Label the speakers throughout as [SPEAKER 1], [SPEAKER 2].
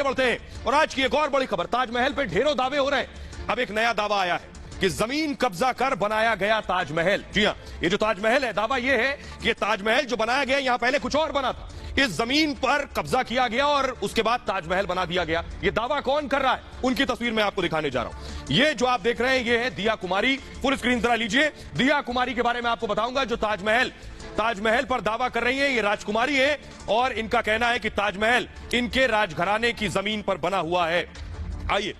[SPEAKER 1] आगे बढ़ते हैं और आज की एक और बड़ी खबर, ताजमहल पे ढेरों दावे हो रहे हैं। अब एक नया दावा आया है कि जमीन कब्जा कर बनाया गया ताजमहल। जी हां, ये जो ताजमहल है, दावा ये है कि ये ताजमहल जो बनाया गया यहां पहले कुछ और बना था, इस जमीन पर कब्जा किया गया और उसके बाद ताजमहल बना दिया गया। ये दावा कौन कर रहा है, उनकी तस्वीर मैं आपको दिखाने जा रहा हूं। ये जो आप देख रहे हैं, ये है दिया कुमारी। फुल स्क्रीन जरा लीजिए। दिया कुमारी के बारे में आपको बताऊंगा, जो ताजमहल पर दावा कर रही है। ये राजकुमारी है और इनका कहना है कि ताजमहल इनके राजघराने की जमीन पर बना हुआ है। आइए,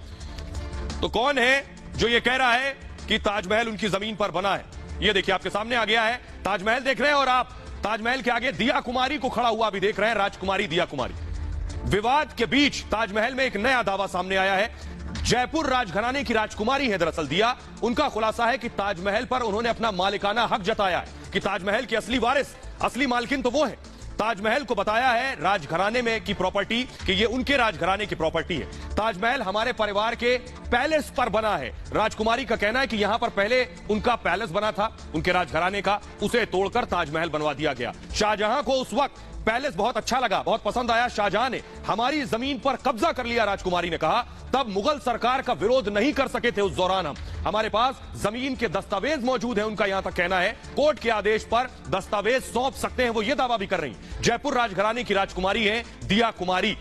[SPEAKER 1] तो कौन है जो ये कह रहा है कि ताजमहल उनकी जमीन पर बना है? ये देखिए, आपके सामने आ गया है ताजमहल, देख रहे हैं, और आप ताजमहल के आगे दिया कुमारी को खड़ा हुआ भी देख रहे हैं, राजकुमारी दिया कुमारी। विवाद के बीच ताजमहल में एक नया दावा सामने आया है। जयपुर राजघराने की राजकुमारी है दरअसल दिया। उनका खुलासा है कि ताजमहल पर उन्होंने अपना मालिकाना हक जताया है, कि ताजमहल के असली वारिस, असली मालकिन तो वो है। ताजमहल को बताया है राजघराने में की प्रॉपर्टी कि ये उनके राजघराने की प्रॉपर्टी है। ताजमहल हमारे परिवार के पैलेस पर बना है। राजकुमारी का कहना है कि यहां पर पहले उनका पैलेस बना था, उनके राजघराने का, उसे तोड़कर ताजमहल बनवा दिया गया। शाहजहां को उस वक्त पैलेस बहुत अच्छा लगा, बहुत पसंद आया। शाहजहां ने हमारी जमीन पर कब्जा कर लिया, राजकुमारी ने कहा। तब मुगल सरकार का विरोध नहीं कर सके थे उस दौरान। हमारे पास जमीन के दस्तावेज मौजूद हैं, उनका यहां तक कहना है। कोर्ट के आदेश पर दस्तावेज सौंप सकते हैं, वो ये दावा भी कर रही। जयपुर राजघराने की राजकुमारी है दिया कुमारी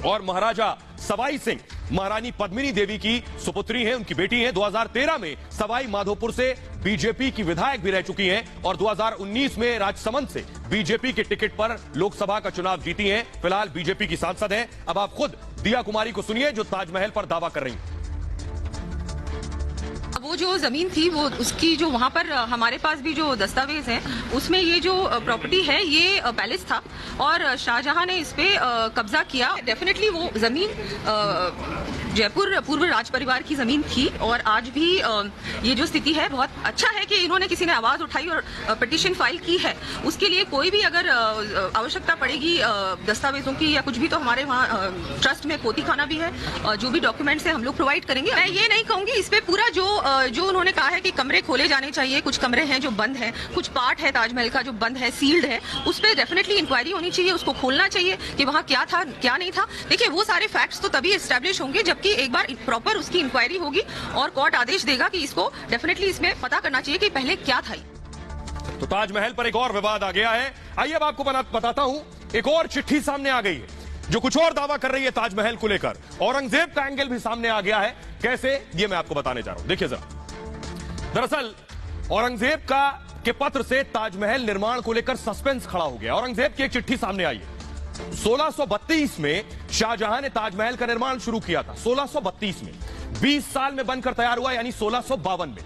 [SPEAKER 1] और महाराजा सवाई सिंह महारानी पद्मिनी देवी की सुपुत्री हैं, उनकी बेटी हैं। 2013 में सवाई माधोपुर से बीजेपी की विधायक भी रह चुकी हैं और 2019 में राजसमंद से बीजेपी के टिकट पर लोकसभा का चुनाव जीती हैं। फिलहाल बीजेपी की सांसद हैं। अब आप खुद दिया कुमारी को सुनिए, जो ताजमहल पर दावा कर रही हैं।
[SPEAKER 2] वो जो जमीन थी, वो उसकी जो वहाँ पर हमारे पास भी जो दस्तावेज हैं, उसमें ये जो प्रॉपर्टी है ये पैलेस था और शाहजहां ने इस पे कब्जा किया। डेफिनेटली वो जमीन जयपुर पूर्व राज परिवार की जमीन थी और आज भी ये जो स्थिति है, बहुत अच्छा है कि इन्होंने किसी ने आवाज उठाई और पिटीशन फाइल की है। उसके लिए कोई भी अगर आवश्यकता पड़ेगी दस्तावेजों की या कुछ भी, तो हमारे वहाँ ट्रस्ट में पोती खाना भी है, जो भी डॉक्यूमेंट्स है हम लोग प्रोवाइड करेंगे। मैं ये नहीं कहूंगी इस पे पूरा जो उन्होंने कहा है कि कमरे खोले जाने चाहिए, कुछ कमरे हैं जो बंद हैं, कुछ पार्ट है ताजमहल का जो बंद है, सील्ड है, उस पर डेफिनेटली इंक्वायरी होनी चाहिए, उसको खोलना चाहिए कि वहाँ क्या था क्या नहीं था। देखिए, वो सारे फैक्ट्स तो तभी एस्टेब्लिश होंगे जबकि एक बार प्रॉपर उसकी इंक्वायरी होगी और कोर्ट आदेश देगा कि इसको डेफिनेटली इसमें पता करना चाहिए कि पहले क्या था।
[SPEAKER 1] तो ताजमहल पर एक और विवाद आ गया है। आइए अब आपको बताता हूं, एक और चिट्ठी सामने आ गई है जो कुछ और दावा कर रही है ताजमहल को लेकर। औरंगजेब का एंगल भी सामने आ गया है। कैसे, ये मैं आपको बताने जा रहा हूं। देखिए जरा, दरअसल औरंगजेब के पत्र से ताजमहल निर्माण को लेकर सस्पेंस खड़ा हो गया। औरंगजेब की एक चिट्ठी सामने आई है। 1632 में शाहजहां ने ताजमहल का निर्माण शुरू किया था। 1632 में 20 साल में बनकर तैयार हुआ, यानी 1652 में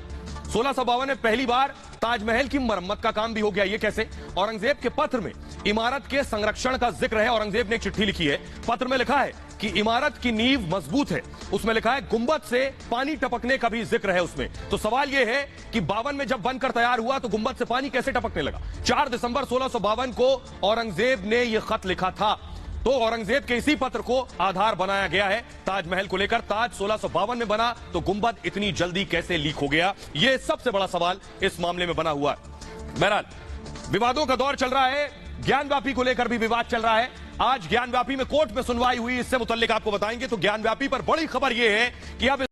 [SPEAKER 1] 1652 में पहली बार ताजमहल की मरम्मत का काम भी हो गया। ये कैसे? औरंगजेब के पत्र में इमारत के संरक्षण का जिक्र है। औरंगजेब ने एक चिट्ठी लिखी है, पत्र में लिखा है कि इमारत की नींव मजबूत है। उसमें लिखा है गुंबद से पानी टपकने का भी जिक्र है उसमें। तो सवाल यह है कि 52 में जब बनकर तैयार हुआ तो गुंबद से पानी कैसे टपकने लगा? 4 दिसंबर 1652 को औरंगजेब ने यह खत लिखा था। तो औरंगजेब के इसी पत्र को आधार बनाया गया है ताजमहल को लेकर। ताज 1652 में बना तो गुंबद इतनी जल्दी कैसे लीक हो गया? यह सबसे बड़ा सवाल इस मामले में बना हुआ है। बहरहाल, विवादों का दौर चल रहा है। ज्ञानव्यापी को लेकर भी विवाद चल रहा है। आज ज्ञानव्यापी में कोर्ट में सुनवाई हुई, इससे मुतल्लिक आपको बताएंगे। तो ज्ञानव्यापी पर बड़ी खबर यह है कि अब